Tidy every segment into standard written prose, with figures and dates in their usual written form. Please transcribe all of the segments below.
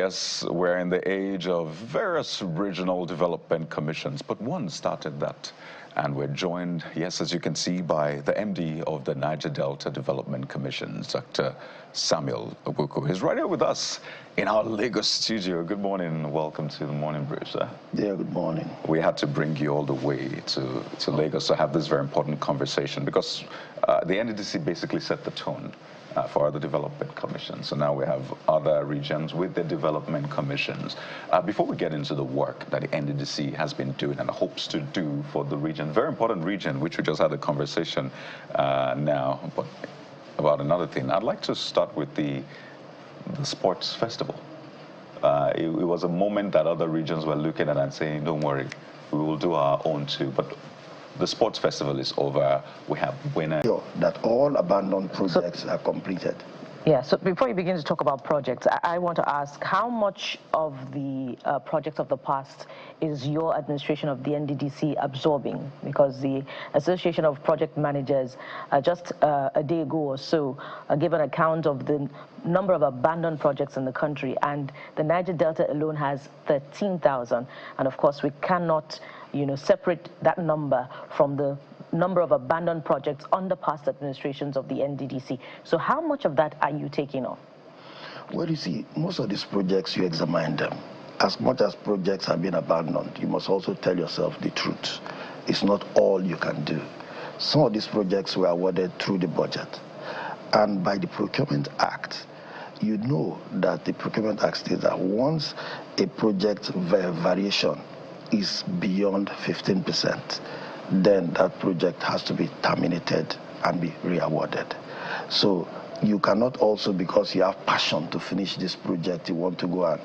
Yes, we're in the age of various regional development commissions, but one started that. And we're joined, yes, as you can see, by the MD of the Niger Delta Development Commission, Dr. Samuel Obuku. He's right here with us in our Lagos studio. Good morning and welcome to the Morning Brief, sir. Yeah, good morning. We had to bring you all the way to Lagos to have this very important conversation because the NDDC basically set the tone for other development commissions. So now we have other regions with their development commissions. Before we get into the work that the NDDC has been doing and hopes to do for the region, very important region, which we just had a conversation now, but about another thing, I'd like to start with the sports festival. It was a moment that other regions were looking at and saying, don't worry, we will do our own too. But the sports festival is over. We have winners. That all abandoned projects are completed. Yeah, so before you begin to talk about projects, I want to ask how much of the projects of the past is your administration of the NDDC absorbing? Because the Association of Project Managers just a day ago or so gave an account of the number of abandoned projects in the country, and the Niger Delta alone has 13,000. And of course, we cannot, separate that number from the number of abandoned projects under past administrations of the NDDC. So how much of that are you taking on? Well, you see, most of these projects, you examine them. As much as projects have been abandoned, you must also tell yourself the truth. It's not all you can do. Some of these projects were awarded through the budget. And by the Procurement Act, you know that the Procurement Act states that once a project variation is beyond 15%, then that project has to be terminated and be re-awarded. So you cannot also, because you have passion to finish this project, you want to go and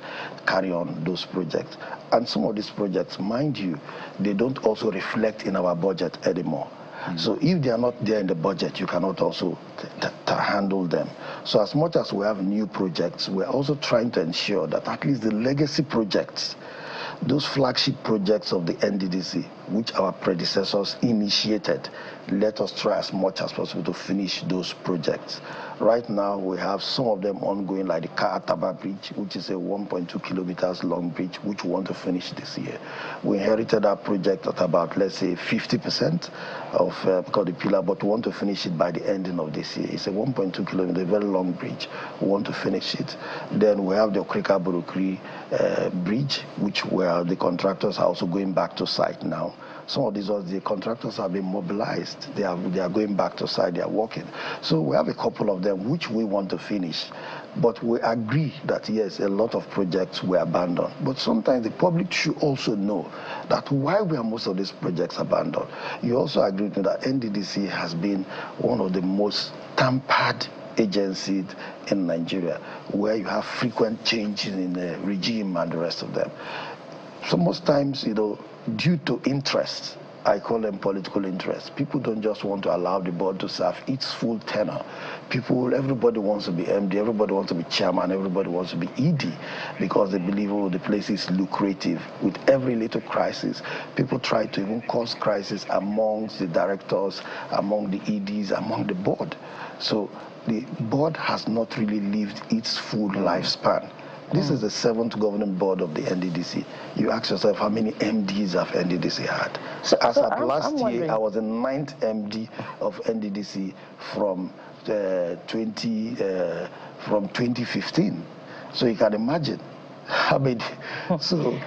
carry on those projects. And some of these projects, mind you, they don't also reflect in our budget anymore. So if they are not there in the budget, you cannot also handle them. So as much as we have new projects, we're also trying to ensure that at least the legacy projects, those flagship projects of the NDDC, which our predecessors initiated, let us try as much as possible to finish those projects. Right now, we have some of them ongoing, like the Kaataba Bridge, which is a 1.2 kilometers long bridge, which we want to finish this year. We inherited that project at about, let's say, 50% of because the pillar, but we want to finish it by the ending of this year. It's a 1.2 kilometer, very long bridge. We want to finish it. Then we have the Okrika Burukri bridge, which where the contractors are also going back to site now. Some of these the contractors have been mobilized. They are going back to site, they are working. So we have a couple of them which we want to finish. But we agree that yes, a lot of projects were abandoned. But sometimes the public should also know that why were most of these projects abandoned. You also agree that NDDC has been one of the most tampered agencies in Nigeria, where you have frequent changes in the regime and the rest of them. So most times, due to interest, I call them political interests, people don't just want to allow the board to serve its full tenure. Everybody wants to be MD, everybody wants to be chairman, everybody wants to be ED, because they believe, the place is lucrative. With every little crisis, people try to even cause crisis amongst the directors, among the EDs, among the board. So the board has not really lived its full lifespan. This is the 7th governing board of the NDDC. You ask yourself, how many MDs have NDDC had? So as of last year, I was the 9th MD of NDDC from 2015. So you can imagine. So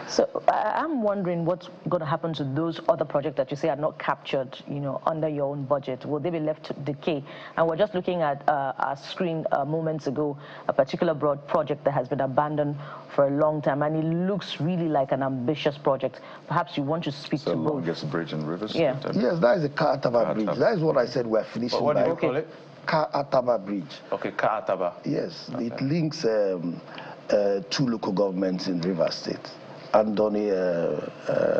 I'm wondering what's going to happen to those other projects that you say are not captured, under your own budget. Will they be left to decay? And we're just looking at our screen moments ago, a particular broad project that has been abandoned for a long time, and it looks really like an ambitious project. Perhaps you want to speak to both. The longest bridge in Rivers? Yeah. Yes, that is the Kaataba Bridge. That is what I said we're finishing. What do you call it? Kaataba Bridge. Okay, Kaataba. Yes, okay. It links 2 local governments in Rivers State. Andoni,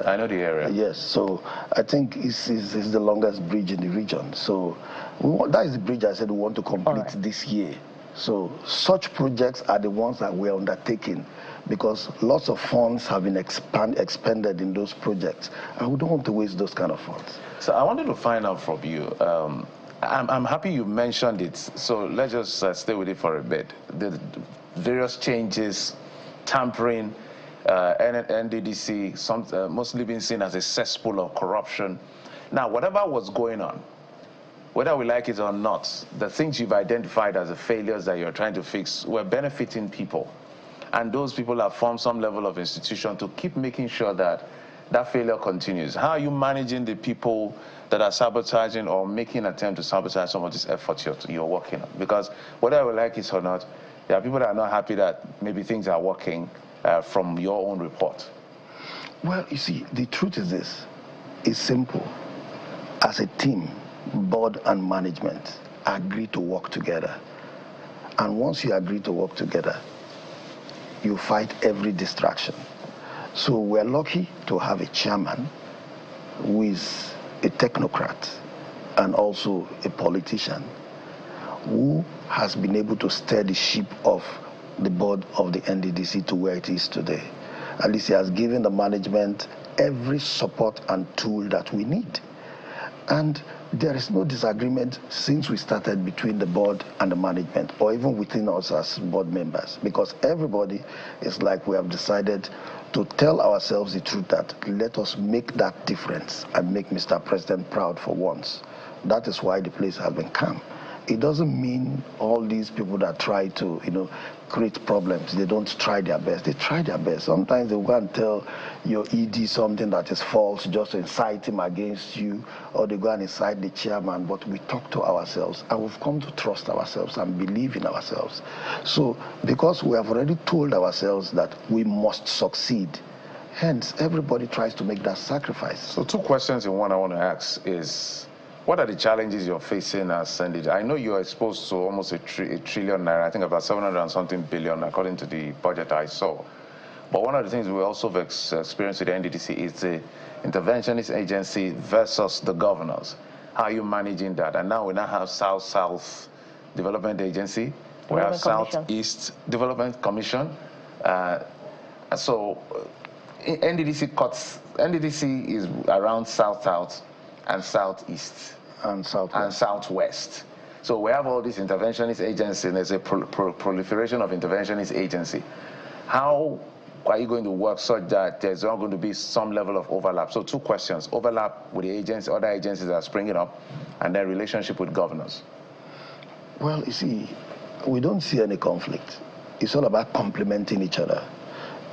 I know the area. Yes, so I think it's the longest bridge in the region. So that is the bridge I said we want to complete this year. So such projects are the ones that we're undertaking, because lots of funds have been expended in those projects, and we don't want to waste those kind of funds. So I wanted to find out from you, I'm happy you mentioned it, so let's just stay with it for a bit. The various changes tampering, NDDC, mostly being seen as a cesspool of corruption. Now, whatever was going on, whether we like it or not, the things you've identified as the failures that you're trying to fix were benefiting people. And those people have formed some level of institution to keep making sure that that failure continues. How are you managing the people that are sabotaging or making an attempt to sabotage some of these efforts you're working on? Because whether we like it or not, there are people that are not happy that maybe things are working from your own report. Well, you see, the truth is this. It's simple. As a team, board and management agree to work together. And once you agree to work together, you fight every distraction. So we're lucky to have a chairman who is a technocrat and also a politician who has been able to steer the ship of the board of the NDDC to where it is today. At least he has given the management every support and tool that we need. And there is no disagreement since we started between the board and the management, or even within us as board members, because everybody is like, we have decided to tell ourselves the truth that let us make that difference and make Mr. President proud for once. That is why the place has been calm. It doesn't mean all these people that try to, create problems, they don't try their best. They try their best. Sometimes they'll go and tell your ED something that is false just to incite him against you, or they go and incite the chairman, but we talk to ourselves, and we've come to trust ourselves and believe in ourselves. So, because we have already told ourselves that we must succeed, hence everybody tries to make that sacrifice. So 2 questions in one I want to ask is, what are the challenges you're facing as NDDC? I know you're exposed to almost a trillion naira, I think about 700 and something billion, according to the budget I saw. But one of the things we also have experienced with the NDDC is the interventionist agency versus the governors. How are you managing that? And now we now have South-South Development Agency, we have Southeast Development Commission. So NDDC is around South-South and Southeast. And Southwest. So we have all these interventionist agencies, and there's a proliferation of interventionist agency. How are you going to work such that there's not going to be some level of overlap? So 2 questions: overlap with the agencies, other agencies that are springing up, and then relationship with governors. Well, you see, we don't see any conflict. It's all about complementing each other.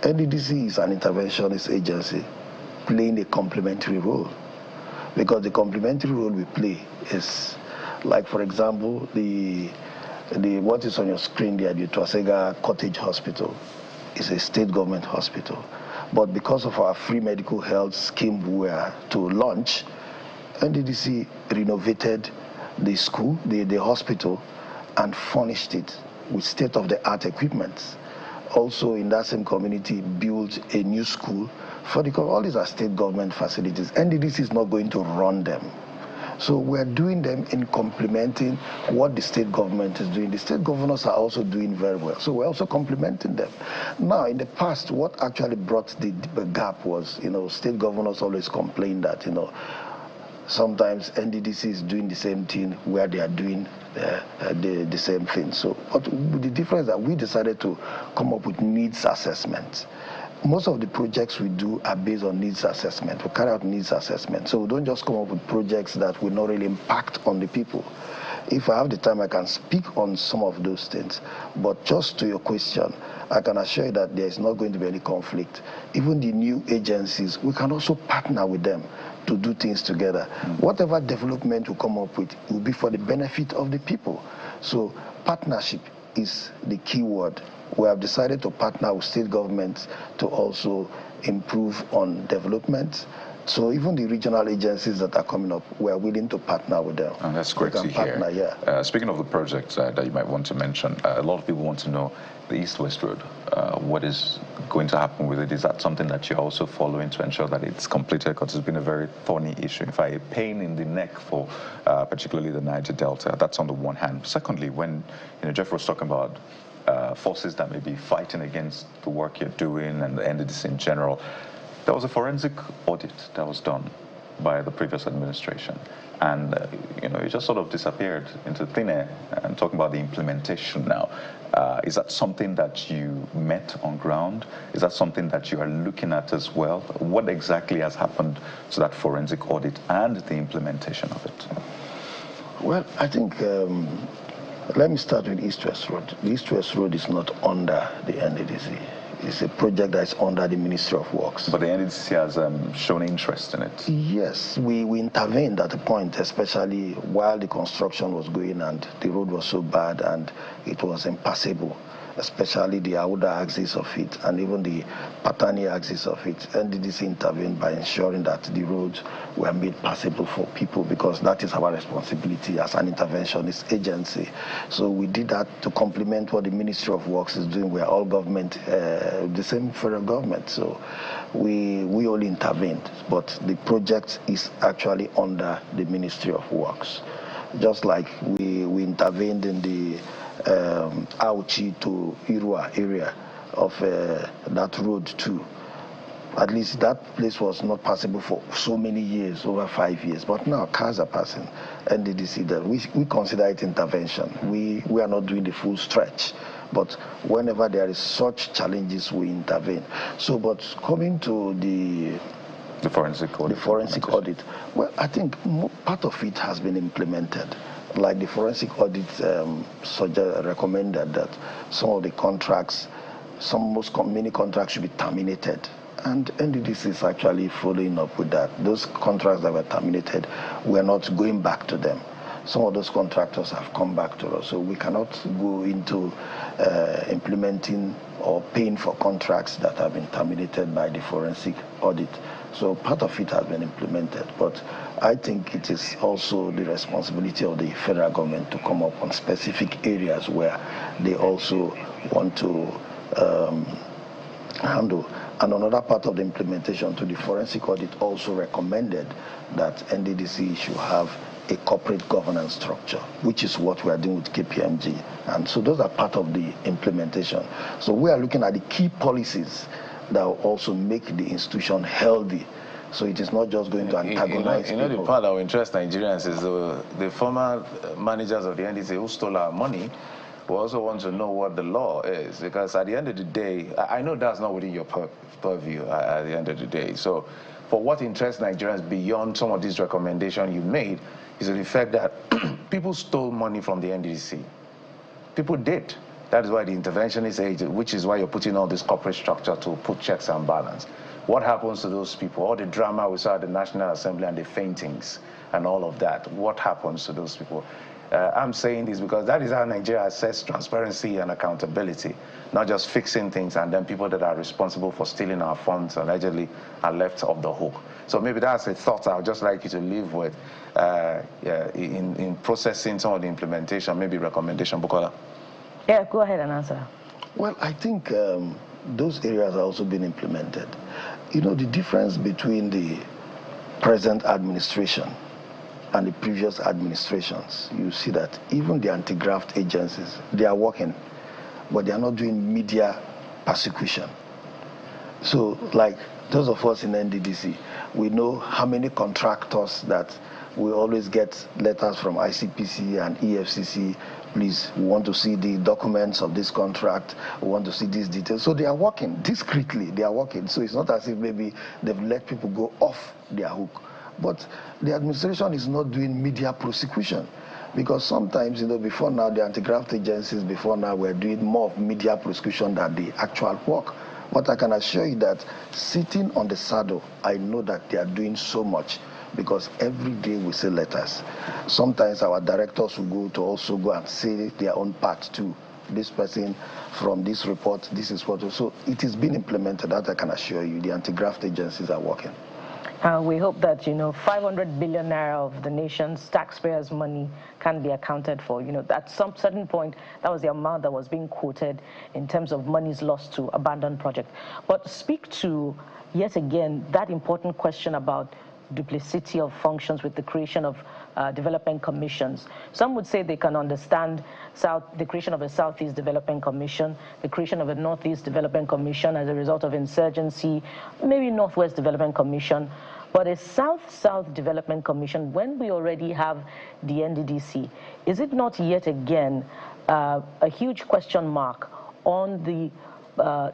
NDDC is an interventionist agency playing a complementary role. Because the complementary role we play is, like, for example, the what is on your screen there, the Twasega Cottage Hospital, is a state government hospital. But because of our free medical health scheme we were to launch, NDDC renovated the school, the hospital, and furnished it with state-of-the-art equipment. Also, in that same community, built a new school. All these are state government facilities. NDDC is not going to run them. So we're doing them in complementing what the state government is doing. The state governors are also doing very well. So we're also complementing them. Now, in the past, what actually brought the gap was, state governors always complain that, sometimes NDDC is doing the same thing where they are doing the same thing. So, but the difference is that we decided to come up with needs assessments. Most of the projects we do are based on needs assessment. We carry out needs assessment. So we don't just come up with projects that will not really impact on the people. If I have the time, I can speak on some of those things. But just to your question, I can assure you that there is not going to be any conflict. Even the new agencies, we can also partner with them to do things together. Whatever development we come up with will be for the benefit of the people. So partnership is the key word. We have decided to partner with state governments to also improve on development. So even the regional agencies that are coming up, we are willing to partner with them. And that's great to hear. Yeah. Speaking of the projects that you might want to mention, a lot of people want to know the East-West Road. What is going to happen with it? Is that something that you're also following to ensure that it's completed? Because it's been a very thorny issue. In fact, a pain in the neck for particularly the Niger Delta. That's on the one hand. Secondly, when Jeff was talking about forces that may be fighting against the work you're doing and the NDDC in general, there was a forensic audit that was done by the previous administration. And, it just sort of disappeared into thin air. And talking about the implementation now, is that something that you met on ground? Is that something that you are looking at as well? What exactly has happened to that forensic audit and the implementation of it? Well, I think, let me start with East-West Road. The East-West Road is not under the NDDC. It's a project that is under the Ministry of Works. But the NDDC has shown interest in it. Yes, we intervened at a point, especially while the construction was going and the road was so bad and it was impassable, especially the outer axis of it and even the Patani axis of it. NDDC intervened by ensuring that the roads were made passable for people, because that is our responsibility as an interventionist agency. So we did that to complement what the Ministry of Works is doing. We are all government, the same federal government. So we only intervened, but the project is actually under the Ministry of Works. Just like we intervened in the Auchi to Irua area of that road too. At least that place was not passable for so many years, over 5 years. But now cars are passing. NDDC, that we consider it intervention. We are not doing the full stretch. But whenever there is such challenges, we intervene. So, but coming to the forensic audit. The forensic audit. Well, I think part of it has been implemented. Like the forensic audit recommended that some of the contracts, many contracts should be terminated. And NDDC is actually following up with that. Those contracts that were terminated, we're not going back to them. Some of those contractors have come back to us, so we cannot go into implementing or paying for contracts that have been terminated by the forensic audit. So part of it has been implemented, but I think it is also the responsibility of the federal government to come up on specific areas where they also want to handle. And another part of the implementation to the forensic audit also recommended that NDDC should have a corporate governance structure, which is what we are doing with KPMG. And so those are part of the implementation. So we are looking at the key policies that will also make the institution healthy. So it is not just going to antagonize people. The part that will interest Nigerians is the former managers of the NDC who stole our money. We also want to know what the law is, because at the end of the day, I know that's not within your purview at the end of the day. So for what interests Nigerians beyond some of these recommendations you made is the fact that people stole money from the NDDC. People did. That is why the interventionist agent, which is why you're putting all this corporate structure to put checks and balance. What happens to those people? All the drama we saw at the National Assembly and the faintings and all of that, what happens to those people? I'm saying this because that is how Nigeria assesses transparency and accountability, not just fixing things and then people that are responsible for stealing our funds allegedly are left off the hook. So maybe that's a thought I would just like you to leave with in processing some of the implementation, maybe recommendation. Bukola. Yeah, go ahead and answer. Well, I think those areas are also being implemented. You know, the difference between the present administration and the previous administrations, you see that even the anti-graft agencies, they are working, but they are not doing media persecution. So, like those of us in NDDC, we know how many contractors that we always get letters from ICPC and EFCC. Please, we want to see the documents of this contract. We want to see these details. So they are working discreetly. They are working. So it's not as if maybe they've let people go off their hook. But the administration is not doing media prosecution, because sometimes, you know, before now, the anti-graft agencies before now were doing more of media prosecution than the actual work. But I can assure you that sitting on the saddle, I know that they are doing so much, because every day we see letters. Sometimes our directors will also go and say their own part too. This person from this report, this is what. So it is being implemented, that I can assure you. The anti-graft agencies are working. We hope that, 500 billion naira of the nation's taxpayers' money can be accounted for. At some certain point, that was the amount that was being quoted in terms of monies lost to abandoned projects. But speak to, yet again, that important question about duplicity of functions with the creation of development commissions. Some would say they can understand the creation of a Southeast Development Commission, the creation of a Northeast Development Commission as a result of insurgency, maybe Northwest Development Commission. But a South-South Development Commission, when we already have the NDDC, is it not yet again a huge question mark on the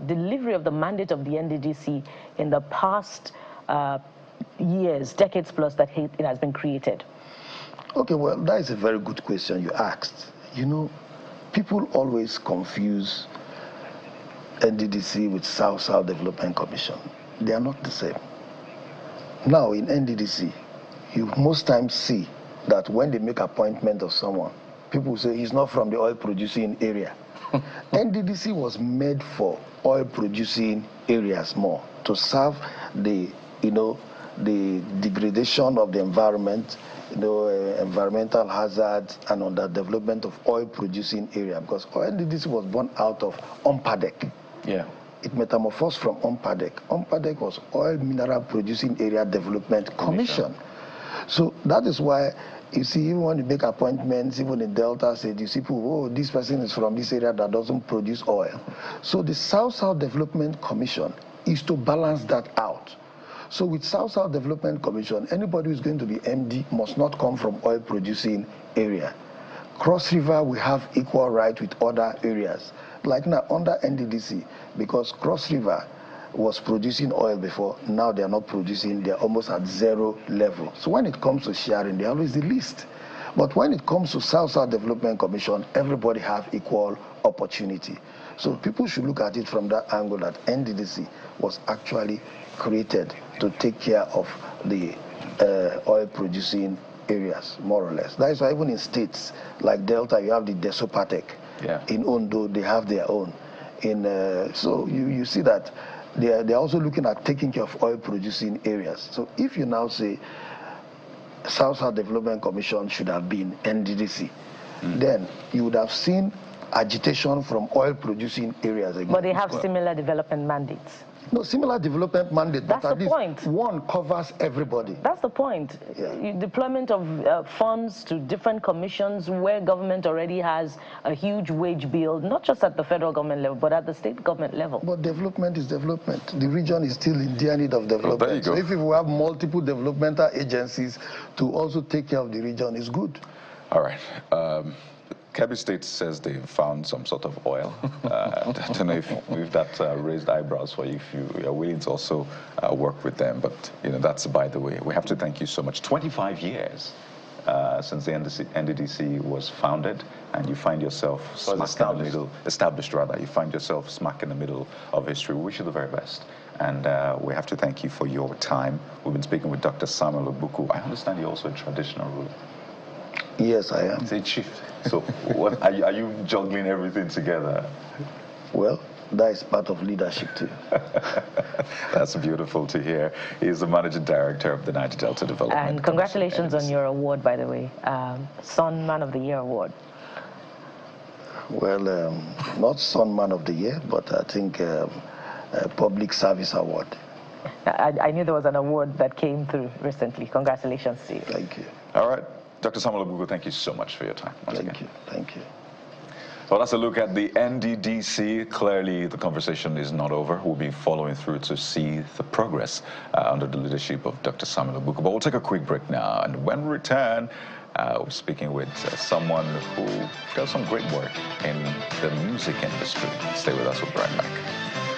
delivery of the mandate of the NDDC in the past years, decades plus that it has been created? Okay, well, that is a very good question you asked. You know, people always confuse NDDC with South-South Development Commission. They are not the same. Now, in NDDC, you most times see that when they make appointment of someone, people say he's not from the oil-producing area. NDDC was made for oil-producing areas more, to serve the, the degradation of the environment, environmental hazards, and on the development of oil-producing area. Because NDDC was born out of UMPADEC. Yeah. It metamorphosed from UMPADEC. UMPADEC was Oil Mineral Producing Area Development Commission. So that is why you see, even when you make appointments, even in Delta State, you see people, oh, this person is from this area that doesn't produce oil. So the South-South Development Commission is to balance that out. So with South-South Development Commission, anybody who's going to be MD must not come from oil-producing area. Cross River, we have equal right with other areas. Like now, under NDDC, because Cross River was producing oil before, now they are not producing, they're almost at zero level. So when it comes to sharing, they're always the least. But when it comes to South-South Development Commission, everybody have equal opportunity. So people should look at it from that angle, that NDDC was actually created to take care of the oil-producing areas, more or less. That is why even in states like Delta, you have the Desopatec. Yeah. In Ondo, they have their own. So you see that they're also looking at taking care of oil-producing areas. So if you now say South-South Development Commission should have been NDDC, then you would have seen agitation from oil-producing areas again. But they have similar development mandates. No, similar development mandate. That's but the point. One covers everybody. That's the point. Yeah. Deployment of funds to different commissions where government already has a huge wage bill, not just at the federal government level, but at the state government level. But development is development. The region is still in dear need of development. Well, there you go. So if we have multiple developmental agencies to also take care of the region, it's good. All right. Kebbi State says they found some sort of oil. I don't know if that raised eyebrows for you, if you are willing to also work with them. But that's by the way. We have to thank you so much. 25 years since the NDDC was founded, and you find yourself established rather. You find yourself smack in the middle of history. We wish you the very best. And we have to thank you for your time. We've been speaking with Dr. Samuel Obuku. I understand you're also a traditional ruler. Yes, I am. Say chief. So what, are you juggling everything together? Well, that is part of leadership too. That's beautiful to hear. He's the managing director of the Niger Delta Development. And congratulations on your award, by the way, Son Man of the Year award. Well, not Son Man of the Year, but I think Public Service Award. I knew there was an award that came through recently. Congratulations to you. Thank you. All right. Dr. Samuel Obuku, thank you so much for your time. Thank you. Thank you. So that's a look at the NDDC. Clearly, the conversation is not over. We'll be following through to see the progress under the leadership of Dr. Samuel Obuku. But we'll take a quick break now. And when we return, we're speaking with someone who does some great work in the music industry. Stay with us. We'll be right back.